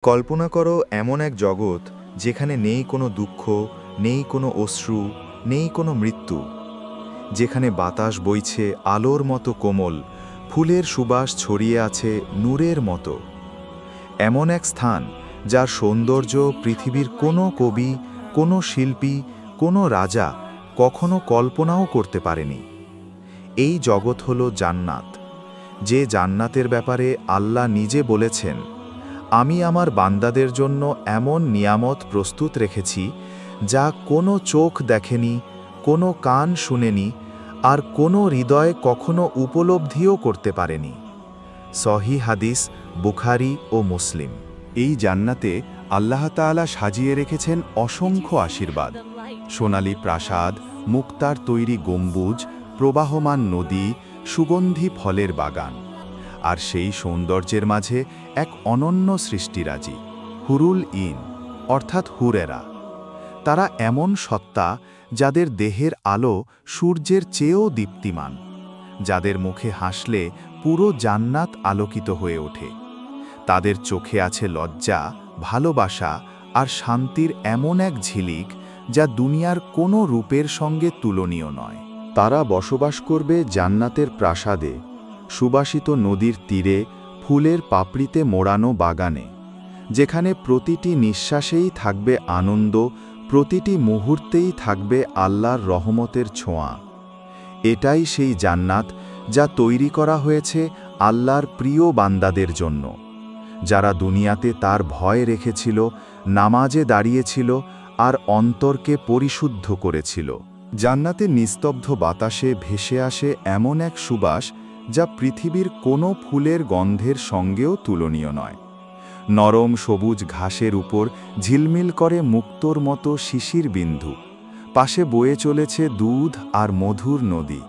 কল্পনা করো এমন এক জগৎ যেখানে নেই কোনো দুঃখ, নেই কোনো অশ্রু, নেই কোনো মৃত্যু, যেখানে বাতাস বইছে আলোর মতো কোমল, ফুলের সুবাস ছড়িয়ে আছে নূরের মতো। এমন এক স্থান যার সৌন্দর্য পৃথিবীর কোনো কবি, কোনো শিল্পী, কোনো রাজা কখনো কল্পনাও করতে পারেনি। এই জগৎ হলো জান্নাত, যে জান্নাতের ব্যাপারে আল্লাহ নিজে বলেছেন, আমি আমার বান্দাদের জন্য এমন নিয়ামত প্রস্তুত রেখেছি যা কোনো চোখ দেখেনি, কোনো কান শুনেনি, আর কোনো হৃদয় কখনো উপলব্ধিও করতে পারেনি। সহিহ হাদিস, বুখারী ও মুসলিম। এই জান্নাতে আল্লাহ তাআলা সাজিয়ে রেখেছেন অসংখ্য আশীর্বাদ, সোনালী প্রাসাদ, মুক্তার তৈরি গম্বুজ, প্রবাহমান নদী, সুগন্ধি ফলের বাগান। আর সেই সৌন্দর্যের মাঝে এক অনন্য সৃষ্টিরাজি, হুরুল ইন অর্থাৎ হুরেরা। তারা এমন সত্তা যাদের দেহের আলো সূর্যের চেয়েও দীপ্তিমান, যাদের মুখে হাসলে পুরো জান্নাত আলোকিত হয়ে ওঠে। তাদের চোখে আছে লজ্জা, ভালোবাসা আর শান্তির এমন এক ঝিলিক যা দুনিয়ার কোনো রূপের সঙ্গে তুলনীয় নয়। তারা বসবাস করবে জান্নাতের প্রাসাদে, সুবাসিত নদীর তীরে, ফুলের পাপড়িতে মোড়ানো বাগানে, যেখানে প্রতিটি নিঃশ্বাসেই থাকবে আনন্দ, প্রতিটি মুহূর্তেই থাকবে আল্লাহর রহমতের ছোঁয়া। এটাই সেই জান্নাত যা তৈরি করা হয়েছে আল্লাহর প্রিয় বান্দাদের জন্য, যারা দুনিয়াতে তার ভয় রেখেছিল, নামাজে দাঁড়িয়েছিল আর অন্তরকে পরিশুদ্ধ করেছিল। জান্নাতের নিস্তব্ধ বাতাসে ভেসে আসে এমন এক সুবাস যা পৃথিবীর কোনো ফুলের গন্ধের সঙ্গেও তুলনীয় নয়। নরম সবুজ ঘাসের উপর ঝিলমিল করে মুক্তোর মতো শিশির বিন্দু, পাশে বয়ে চলেছে দুধ আর মধুর নদী।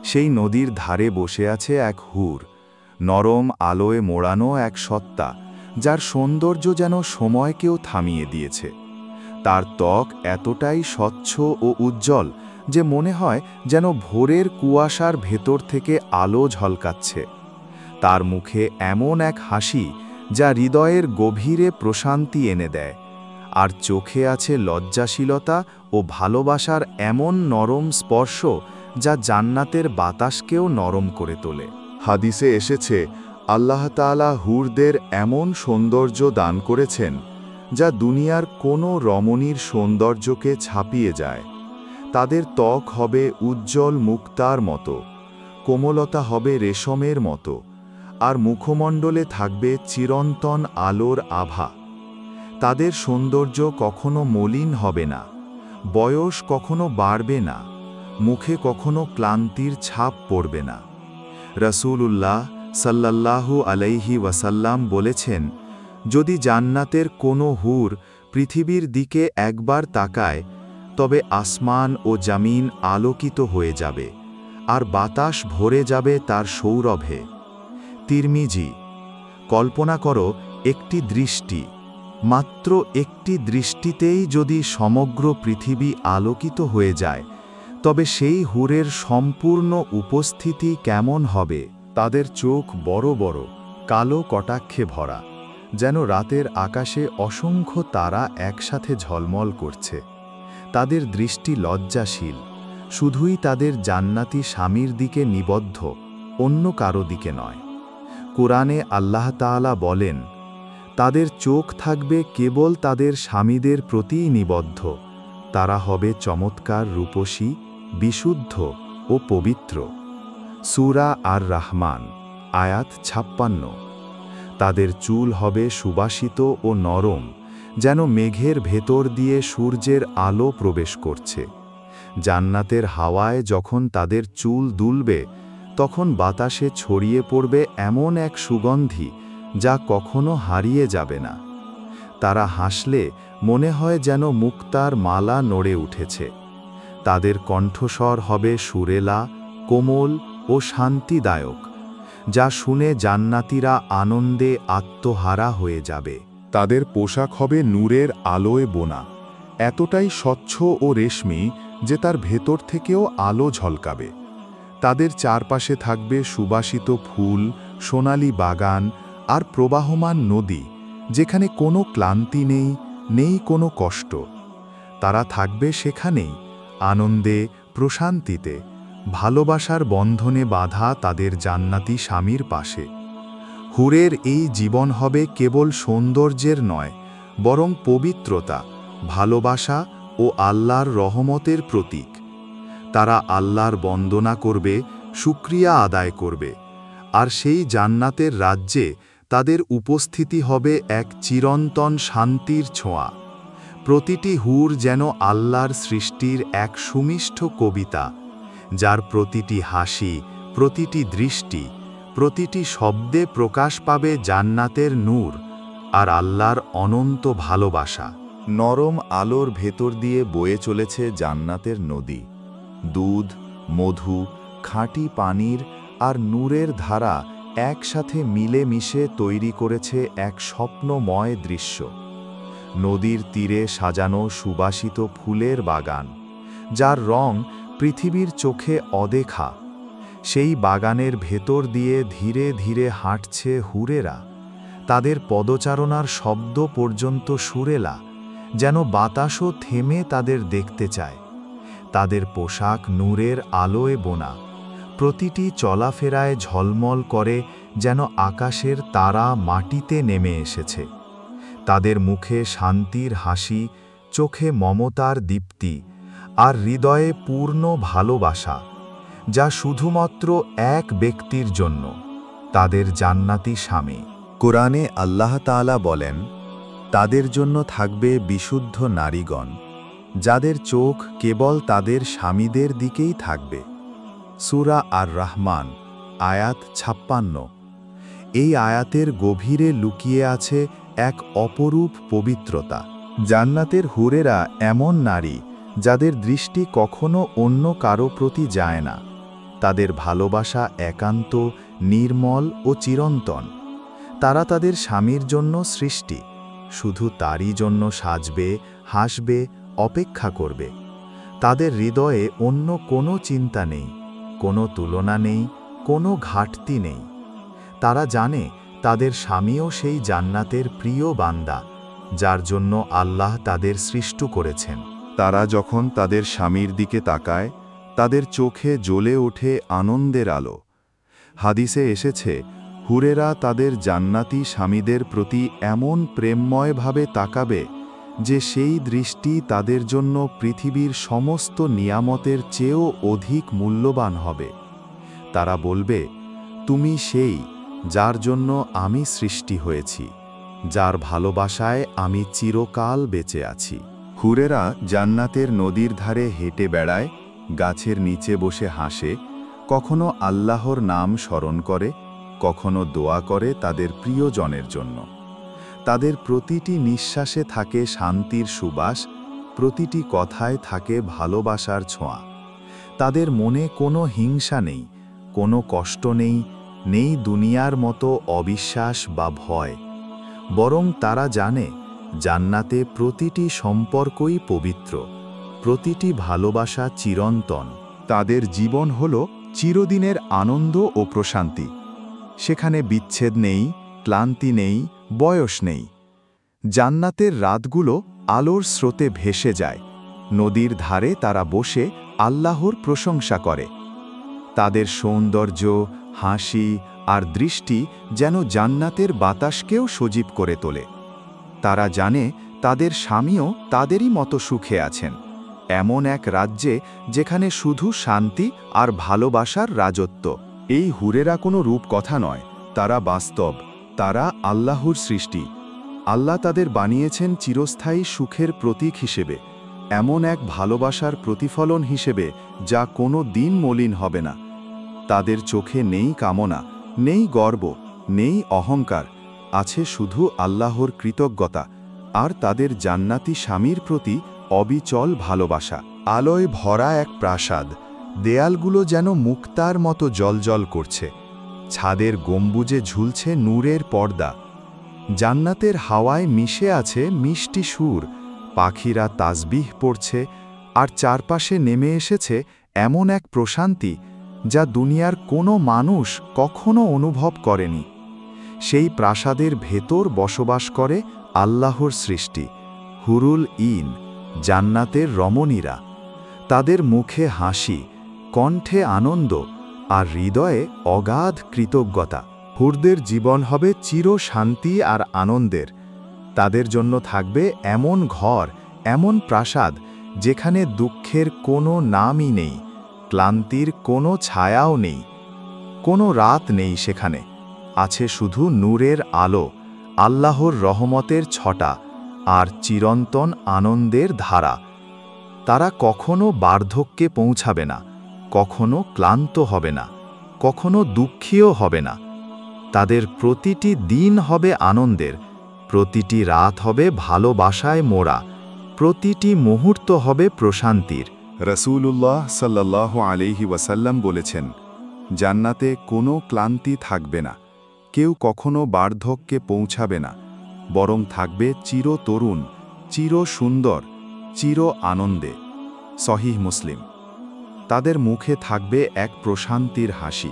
সেই নদীর ধারে বসে আছে এক হুর, নরম আলোয় মোড়ানো এক সত্তা, যার সৌন্দর্য যেন সময়কেও থামিয়ে দিয়েছে। তার ত্বক এতটাই স্বচ্ছ ও উজ্জ্বল যে মনে হয় যেন ভোরের কুয়াশার ভেতর থেকে আলো ঝলকাচ্ছে। তার মুখে এমন এক হাসি যা হৃদয়ের গভীরে প্রশান্তি এনে দেয়, আর চোখে আছে লজ্জাশীলতা ও ভালোবাসার এমন নরম স্পর্শ যা জান্নাতের বাতাসকেও নরম করে তোলে। হাদিসে এসেছে, আল্লাহ তাআলা হুরদের এমন সৌন্দর্য দান করেছেন যা দুনিয়ার কোনো রমণীর সৌন্দর্যকে ছাপিয়ে যায়। তাদের ত্বক হবে উজ্জ্বল মুক্তার মতো, কোমলতা হবে রেশমের মতো, আর মুখমণ্ডলে থাকবে চিরন্তন আলোর আভা। তাদের সৌন্দর্য কখনো মলিন হবে না, বয়স কখনো বাড়বে না, মুখে কখনো ক্লান্তির ছাপ পড়বে না। রাসূলুল্লাহ সাল্লাল্লাহু আলাইহি ওয়াসাল্লাম বলেছেন, যদি জান্নাতের কোনো হুর পৃথিবীর দিকে একবার তাকায়, তবে আসমান ও জামিন আলোকিত হয়ে যাবে, আর বাতাস ভরে যাবে তার সৌরভে। তিরমিজি। কল্পনা করো একটি দৃষ্টি, মাত্র একটি দৃষ্টিতেই যদি সমগ্র পৃথিবী আলোকিত হয়ে যায়, তবে সেই হুরের সম্পূর্ণ উপস্থিতি কেমন হবে। তাদের চোখ বড় বড়, কালো কটাক্ষে ভরা, যেন রাতের আকাশে অসংখ্য তারা একসাথে ঝলমল করছে। তাদের দৃষ্টি লজ্জাশীল, শুধুই তাদের জান্নাতি স্বামীর দিকে নিবদ্ধ, অন্য কারো দিকে নয়। কোরআনে আল্লাহ তাআলা বলেন, তাদের চোখ থাকবে কেবল তাদের স্বামীদের প্রতিই নিবদ্ধ, তারা হবে চমৎকার রূপসী, বিশুদ্ধ ও পবিত্র। সূরা আর রহমান, আয়াত 56। তাদের চুল হবে সুবাসিত ও নরম, যেন মেঘের ভেতর দিয়ে সূর্যের আলো প্রবেশ করছে। জান্নাতের হাওয়ায় যখন তাদের চুল দুলবে, তখন বাতাসে ছড়িয়ে পড়বে এমন এক সুগন্ধি যা কখনো হারিয়ে যাবে না। তারা হাসলে মনে হয় যেন মুক্তার মালা নড়ে উঠেছে। তাদের কণ্ঠস্বর হবে সুরেলা, কোমল ও শান্তিদায়ক, যা শুনে জান্নাতীরা আনন্দে আত্মহারা হয়ে যাবে। তাদের পোশাক হবে নূরের আলোয় বোনা, এতটাই স্বচ্ছ ও রেশমি যে তার ভেতর থেকেও আলো ঝলকাবে। তাদের চারপাশে থাকবে সুবাসিত ফুল, সোনালী বাগান আর প্রবাহমান নদী, যেখানে কোনো ক্লান্তি নেই, নেই কোনো কষ্ট। তারা থাকবে সেখানেই, আনন্দে, প্রশান্তিতে, ভালোবাসার বন্ধনে বাঁধা তাদের জান্নাতি স্বামীর পাশে। হুরের এই জীবন হবে কেবল সৌন্দর্যের নয়, বরং পবিত্রতা, ভালোবাসা ও আল্লাহর রহমতের প্রতীক। তারা আল্লাহর বন্দনা করবে, শুকরিয়া আদায় করবে, আর সেই জান্নাতের রাজ্যে তাদের উপস্থিতি হবে এক চিরন্তন শান্তির ছোঁয়া। প্রতিটি হুর যেন আল্লাহর সৃষ্টির এক সুমিষ্ঠ কবিতা, যার প্রতিটি হাসি, প্রতিটি দৃষ্টি, প্রতিটি শব্দে প্রকাশ পাবে জান্নাতের নূর আর আল্লাহর অনন্ত ভালোবাসা। নরম আলোর ভেতর দিয়ে বয়ে চলেছে জান্নাতের নদী। দুধ, মধু, খাঁটি পানির আর নূরের ধারা একসাথে মিলে মিশে তৈরি করেছে এক স্বপ্নময় দৃশ্য। নদীর তীরে সাজানো সুবাসিত ফুলের বাগান, যার রং পৃথিবীর চোখে অদেখা। সেই বাগানের ভেতর দিয়ে ধীরে ধীরে হাঁটছে হুরেরা, তাদের পদচারণার শব্দ পর্যন্ত সুরেলা, যেন বাতাসও থেমে তাদের দেখতে চায়। তাদের পোশাক নূরের আলোয় বোনা, প্রতিটি চলাফেরায় ঝলমল করে যেন আকাশের তারা মাটিতে নেমে এসেছে। তাদের মুখে শান্তির হাসি, চোখে মমতার দীপ্তি, আর হৃদয়ে পূর্ণ ভালোবাসা, যা শুধুমাত্র এক ব্যক্তির জন্য, তাদের জান্নাতি স্বামী। কোরআনে আল্লাহ তাআলা বলেন, তাদের জন্য থাকবে বিশুদ্ধ নারীগণ, যাদের চোখ কেবল তাদের স্বামীদের দিকেই থাকবে। সূরা আর রহমান, আয়াত 56। এই আয়াতের গভীরে লুকিয়ে আছে এক অপরূপ পবিত্রতা। জান্নাতের হুরেরা এমন নারী, যাদের দৃষ্টি কখনো অন্য কারো প্রতি যায় না। তাদের ভালোবাসা একান্ত, নির্মল ও চিরন্তন। তারা তাদের স্বামীর জন্য সৃষ্টি, শুধু তারই জন্য সাজবে, হাসবে, অপেক্ষা করবে। তাদের হৃদয়ে অন্য কোনো চিন্তা নেই, কোনো তুলনা নেই, কোনো ঘাটতি নেই। তারা জানে তাদের স্বামীও সেই জান্নাতের প্রিয় বান্দা, যার জন্য আল্লাহ তাদের সৃষ্টি করেছেন। তারা যখন তাদের স্বামীর দিকে তাকায়, তাদের চোখে জ্বলে ওঠে আনন্দের আলো। হাদিসে এসেছে, হুরেরা তাদের জান্নাতি স্বামীদের প্রতি এমন প্রেমময়ভাবে তাকাবে যে সেই দৃষ্টি তাদের জন্য পৃথিবীর সমস্ত নিয়ামতের চেয়েও অধিক মূল্যবান হবে। তারা বলবে, তুমি সেই, যার জন্য আমি সৃষ্টি হয়েছি, যার ভালোবাসায় আমি চিরকাল বেঁচে আছি। হুরেরা জান্নাতের নদীর ধারে হেঁটে বেড়ায়, গাছের নিচে বসে হাসে, কখনো আল্লাহর নাম স্মরণ করে, কখনো দোয়া করে তাদের প্রিয়জনের জন্য। তাদের প্রতিটি নিঃশ্বাসে থাকে শান্তির সুবাস, প্রতিটি কথায় থাকে ভালোবাসার ছোঁয়া। তাদের মনে কোনো হিংসা নেই, কোনো কষ্ট নেই, নেই দুনিয়ার মতো অবিশ্বাস বা ভয়। বরং তারা জানে, জান্নাতে প্রতিটি সম্পর্কই পবিত্র, প্রতিটি ভালোবাসা চিরন্তন। তাদের জীবন হল চিরদিনের আনন্দ ও প্রশান্তি। সেখানে বিচ্ছেদ নেই, ক্লান্তি নেই, বয়স নেই। জান্নাতের রাতগুলো আলোর স্রোতে ভেসে যায়। নদীর ধারে তারা বসে আল্লাহর প্রশংসা করে। তাদের সৌন্দর্য, হাসি আর দৃষ্টি যেন জান্নাতের বাতাসকেও সজীব করে তোলে। তারা জানে তাদের স্বামীও তাদেরই মতো সুখে আছেন, এমন এক রাজ্যে যেখানে শুধু শান্তি আর ভালোবাসার রাজত্ব। এই হুরেরা কোনো রূপকথা নয়, তারা বাস্তব, তারা আল্লাহর সৃষ্টি। আল্লাহ তাদের বানিয়েছেন চিরস্থায়ী সুখের প্রতীক হিসেবে, এমন এক ভালোবাসার প্রতিফলন হিসেবে যা কোনো দিন মলিন হবে না। তাদের চোখে নেই কামনা, নেই গর্ব, নেই অহংকার, আছে শুধু আল্লাহর কৃতজ্ঞতা আর তাদের জান্নাতি স্বামীর প্রতি অবিচল ভালোবাসা। আলোয় ভরা এক প্রাসাদ, দেয়ালগুলো যেন মুক্তার মতো জ্বলজ্বল করছে। ছাদের গম্বুজে ঝুলছে নূরের পর্দা। জান্নাতের হাওয়ায় মিশে আছে মিষ্টি সুর, পাখিরা তাসবিহ পড়ছে, আর চারপাশে নেমে এসেছে এমন এক প্রশান্তি যা দুনিয়ার কোনো মানুষ কখনো অনুভব করেনি। সেই প্রাসাদের ভেতর বসবাস করে আল্লাহর সৃষ্টি হুরুল ইন, জান্নাতের রমণীরা। তাদের মুখে হাসি, কণ্ঠে আনন্দ আর হৃদয়ে অগাধ কৃতজ্ঞতা। হুরদের জীবন হবে চির শান্তি আর আনন্দের। তাদের জন্য থাকবে এমন ঘর, এমন প্রাসাদ, যেখানে দুঃখের কোনো নামই নেই, ক্লান্তির কোনো ছায়াও নেই, কোনো রাত নেই সেখানে। আছে শুধু নূরের আলো, আল্লাহর রহমতের ছটা আর চিরন্তন আনন্দের ধারা। তারা কখনো বার্ধক্যে পৌঁছাবে না, কখনো ক্লান্ত হবে না, কখনো দুঃখীও হবে না। তাদের প্রতিটি দিন হবে আনন্দের, প্রতিটি রাত হবে ভালোবাসায় মোড়া, প্রতিটি মুহূর্ত হবে প্রশান্তির। রাসূলুল্লাহ সাল্লাল্লাহু আলাইহি ওয়াসাল্লাম বলেছেন, জান্নাতে কোনো ক্লান্তি থাকবে না, কেউ কখনো বার্ধক্যে পৌঁছাবে না, বরং থাকবে চির তরুণ, চির সুন্দর, চির আনন্দে। সহিহ মুসলিম। তাদের মুখে থাকবে এক প্রশান্তির হাসি,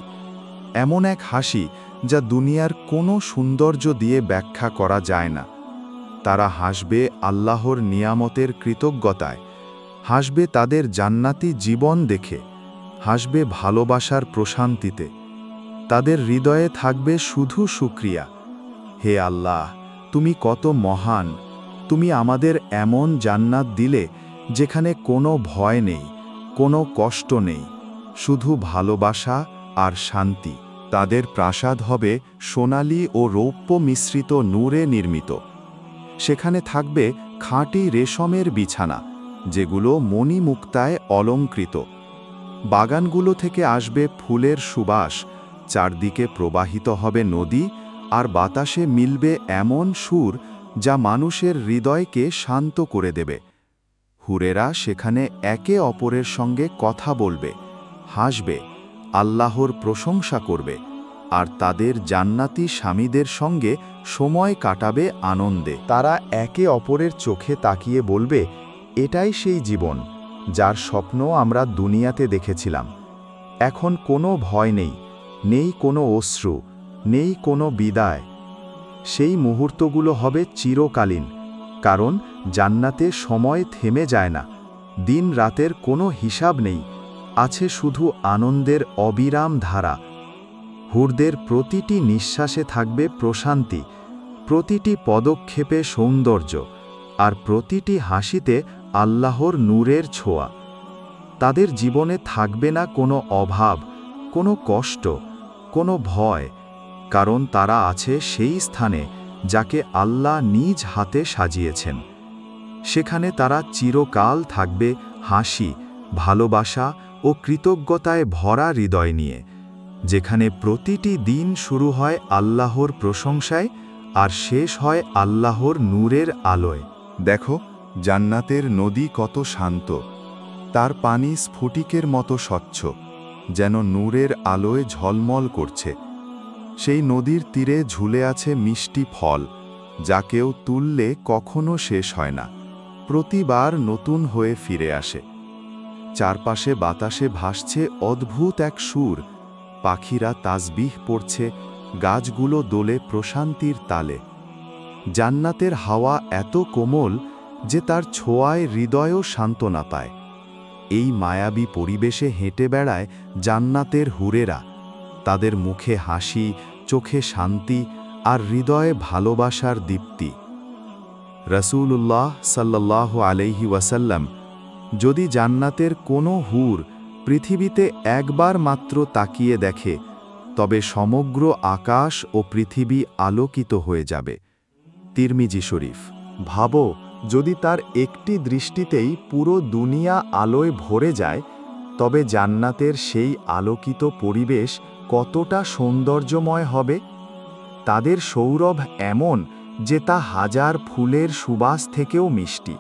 এমন এক হাসি যা দুনিয়ার কোনো সৌন্দর্য দিয়ে ব্যাখ্যা করা যায় না। তারা হাসবে আল্লাহর নিয়ামতের কৃতজ্ঞতায়, হাসবে তাদের জান্নাতি জীবন দেখে, হাসবে ভালোবাসার প্রশান্তিতে। তাদের হৃদয়ে থাকবে শুধু শুকরিয়া। হে আল্লাহ, তুমি কত মহান! তুমি আমাদের এমন জান্নাত দিলে যেখানে কোনো ভয় নেই, কোনো কষ্ট নেই, শুধু ভালোবাসা আর শান্তি। তাদের প্রাসাদ হবে সোনালী ও রৌপ্য মিশ্রিত নূরে নির্মিত। সেখানে থাকবে খাঁটি রেশমের বিছানা, যেগুলো মণিমুক্তায় অলংকৃত। বাগানগুলো থেকে আসবে ফুলের সুবাস, চারদিকে প্রবাহিত হবে নদী, আর বাতাসে মিলবে এমন সুর যা মানুষের হৃদয়কে শান্ত করে দেবে। হুরেরা সেখানে একে অপরের সঙ্গে কথা বলবে, হাসবে, আল্লাহর প্রশংসা করবে, আর তাদের জান্নাতি স্বামীদের সঙ্গে সময় কাটাবে আনন্দে। তারা একে অপরের চোখে তাকিয়ে বলবে, এটাই সেই জীবন যার স্বপ্ন আমরা দুনিয়াতে দেখেছিলাম। এখন কোনো ভয় নেই, নেই কোনো অশ্রু, নেই কোনো বিদায়। সেই মুহূর্তগুলো হবে চিরকালীন, কারণ জান্নাতে সময় থেমে যায় না, দিন রাতের কোনো হিসাব নেই, আছে শুধু আনন্দের অবিরাম ধারা। হুরদের প্রতিটি নিঃশ্বাসে থাকবে প্রশান্তি, প্রতিটি পদক্ষেপে সৌন্দর্য, আর প্রতিটি হাসিতে আল্লাহর নূরের ছোঁয়া। তাদের জীবনে থাকবে না কোনো অভাব, কোনো কষ্ট, কোনো ভয়, কারণ তারা আছে সেই স্থানে যাকে আল্লাহ নিজ হাতে সাজিয়েছেন। সেখানে তারা চিরকাল থাকবে হাসি, ভালোবাসা ও কৃতজ্ঞতায় ভরা হৃদয় নিয়ে, যেখানে প্রতিটি দিন শুরু হয় আল্লাহর প্রশংসায় আর শেষ হয় আল্লাহর নূরের আলোয়। দেখো, জান্নাতের নদী কত শান্ত, তার পানি স্ফটিকের মতো স্বচ্ছ, যেন নূরের আলোয় ঝলমল করছে। সেই নদীর তীরে ঝুলে আছে মিষ্টি ফল, যা কেউ তুললে কখনো শেষ হয় না, প্রতিবার নতুন হয়ে ফিরে আসে। চারপাশে বাতাসে ভাসছে অদ্ভুত এক সুর, পাখিরা তাসবিহ পড়ছে, গাছগুলো দোলে প্রশান্তির তালে। জান্নাতের হাওয়া এত কোমল যে তার ছোঁয়ায় হৃদয়ও সান্ত্বনা পায়। এই মায়াবী পরিবেশে হেঁটে বেড়ায় জান্নাতের হুরেরা, তাদের মুখে হাসি, চোখে শান্তি আর হৃদয়ে ভালোবাসার দীপ্তি। রাসূলুল্লাহ সাল্লাল্লাহু আলাইহি ওয়াসাল্লাম, যদি জান্নাতের কোনো হুর পৃথিবীতে একবার মাত্র তাকিয়ে দেখে, তবে সমগ্র আকাশ ও পৃথিবী আলোকিত হয়ে যাবে। তিরমিজি শরীফ। ভাবো, যদি তার একটি দৃষ্টিতেই পুরো দুনিয়া আলোয় ভরে যায়, তবে জান্নাতের সেই আলোকিত পরিবেশ কতটা সৌন্দর্যময় হবে। তাদের সৌরভ এমন যে তা হাজার ফুলের সুবাস থেকেও মিষ্টি।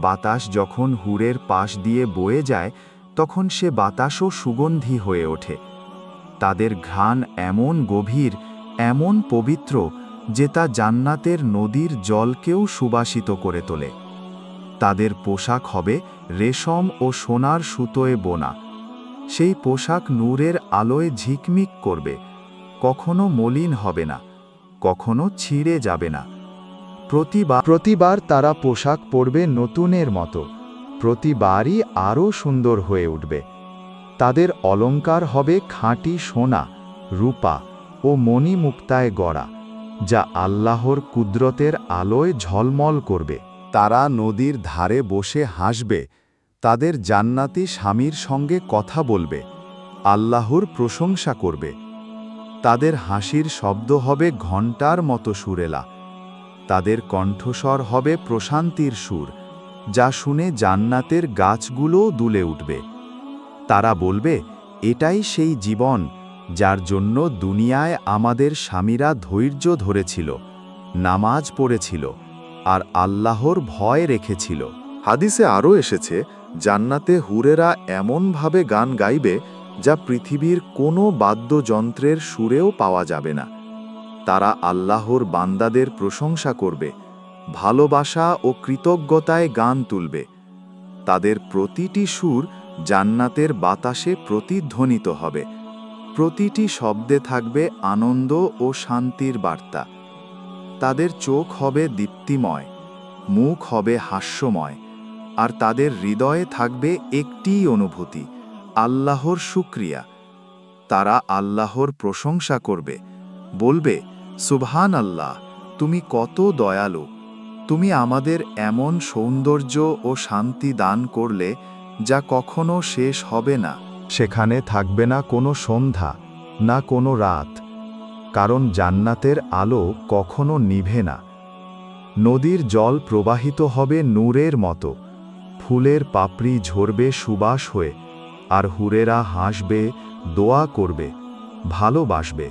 বাতাস যখন হুরের পাশ দিয়ে বয়ে যায়, তখন সে বাতাসও সুগন্ধি হয়ে ওঠে। তাদের ঘ্রাণ এমন গভীর, এমন পবিত্র যে তা জান্নাতের নদীর জলকেও সুবাসিত করে তোলে। তাদের পোশাক হবে রেশম ও সোনার সুতোয় বোনা। সেই পোশাক নূরের আলোয় ঝিকমিক করবে, কখনো মলিন হবে না, কখনো ছিঁড়ে যাবে না। প্রতিবার তারা পোশাক পরবে নতুনের মতো, প্রতিবারই আরও সুন্দর হয়ে উঠবে। তাদের অলংকার হবে খাঁটি সোনা, রূপা ও মণিমুক্তায় গড়া, যা আল্লাহর কুদরতের আলোয় ঝলমল করবে। তারা নদীর ধারে বসে হাসবে, তাদের জান্নাতি স্বামীর সঙ্গে কথা বলবে, আল্লাহর প্রশংসা করবে। তাদের হাসির শব্দ হবে ঘণ্টার মতো সুরেলা, তাদের কণ্ঠস্বর হবে প্রশান্তির সুর, যা শুনে জান্নাতের গাছগুলোও দুলে উঠবে। তারা বলবে, এটাই সেই জীবন যার জন্য দুনিয়ায় আমাদের স্বামীরা ধৈর্য ধরেছিল, নামাজ পড়েছিল আর আল্লাহর ভয় রেখেছিল। হাদিসে আরও এসেছে, জান্নাতে হুরেরা এমনভাবে গান গাইবে যা পৃথিবীর কোনো বাদ্যযন্ত্রের সুরেও পাওয়া যাবে না। তারা আল্লাহর বান্দাদের প্রশংসা করবে, ভালোবাসা ও কৃতজ্ঞতায় গান তুলবে। তাদের প্রতিটি সুর জান্নাতের বাতাসে প্রতিধ্বনিত হবে, প্রতিটি শব্দে থাকবে আনন্দ ও শান্তির বার্তা। তাদের চোখ হবে দীপ্তিময়, মুখ হবে হাস্যময়, আর তাদের হৃদয়ে থাকবে একটিই অনুভূতি, আল্লাহর শুকরিয়া। তারা আল্লাহর প্রশংসা করবে, বলবে, সুবহান আল্লাহ, তুমি কত দয়ালু, তুমি আমাদের এমন সৌন্দর্য ও শান্তি দান করলে যা কখনো শেষ হবে না। সেখানে থাকবে না কোনো সন্ধ্যা, না কোনো রাত, কারণ জান্নাতের আলো কখনো নিভে না। নদীর জল প্রবাহিত হবে নূরের মতো, ফুলের পাপড়ি ঝরবে সুবাস হয়ে, আর হুরেরা হাসবে, দোয়া করবে, ভালোবাসবে।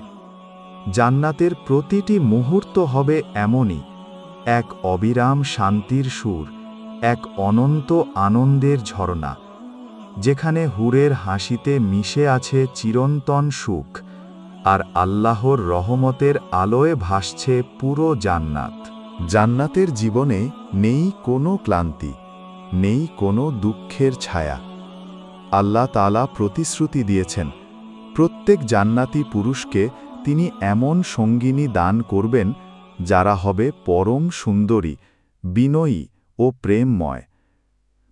জান্নাতের প্রতিটি মুহূর্ত হবে এমনই, এক অবিরাম শান্তির সুর, এক অনন্ত আনন্দের ঝরনা, যেখানে হুরের হাসিতে মিশে আছে চিরন্তন সুখ, আর আল্লাহর রহমতের আলোয় ভাসছে পুরো জান্নাত। জান্নাতের জীবনে নেই কোনো ক্লান্তি, নেই কোনো দুঃখের ছায়া। আল্লাহ তাআলা প্রতিশ্রুতি দিয়েছেন, প্রত্যেক জান্নাতি পুরুষকে তিনি এমন সঙ্গিনী দান করবেন যারা হবে পরম সুন্দরী, বিনয়ী ও প্রেমময়।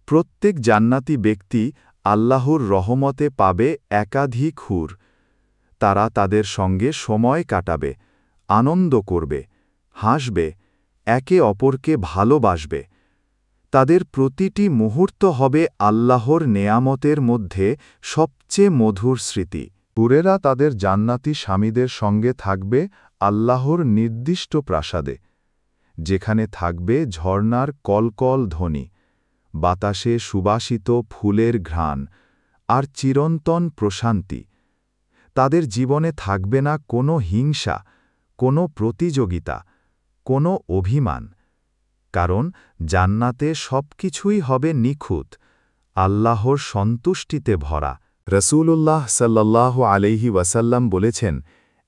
প্রত্যেক জান্নাতি ব্যক্তি আল্লাহর রহমতে পাবে একাধিক হুর। তারা তাদের সঙ্গে সময় কাটাবে, আনন্দ করবে, হাসবে, একে অপরকে ভালোবাসবে। তাদের প্রতিটি মুহূর্ত হবে আল্লাহর নেয়ামতের মধ্যে সবচেয়ে মধুর স্মৃতি। হুরেরা তাদের জান্নাতি স্বামীদের সঙ্গে থাকবে আল্লাহর নির্দিষ্ট প্রাসাদে, যেখানে থাকবে ঝর্ণার কলকল ধ্বনি, বাতাসে সুবাসিত ফুলের ঘ্রাণ আর চিরন্তন প্রশান্তি। তাদের জীবনে থাকবে না কোনো হিংসা, কোনো প্রতিযোগিতা, কোনো অভিমান, কারণ জান্নাতে সবকিছুই হবে নিখুঁত, আল্লাহর সন্তুষ্টিতে ভরা। রসূলুল্লাহ সাল্লাল্লাহু আলাইহি ওয়াসাল্লাম বলেছেন,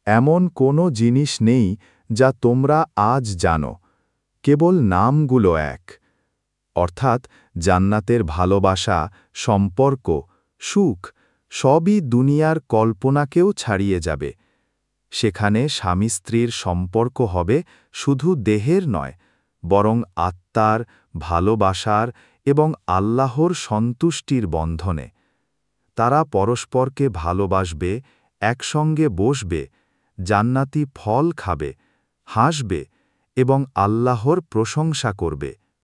এমন কোনো জিনিস নেই যা তোমরা আজ জানো, কেবল নামগুলো এক। অর্থাৎ জান্নাতের ভালোবাসা, সম্পর্ক, সুখ সবই দুনিয়ার কল্পনাকেও ছাড়িয়ে যাবে। সেখানে স্বামী স্ত্রীর সম্পর্ক হবে শুধু দেহের নয়, বরং আত্মার, ভালোবাসার এবং আল্লাহর সন্তুষ্টির বন্ধনে। তারা পরস্পরকে ভালোবাসবে, একসঙ্গে বসবে, জান্নাতি ফল খাবে, হাসবে এবং আল্লাহর প্রশংসা করবে।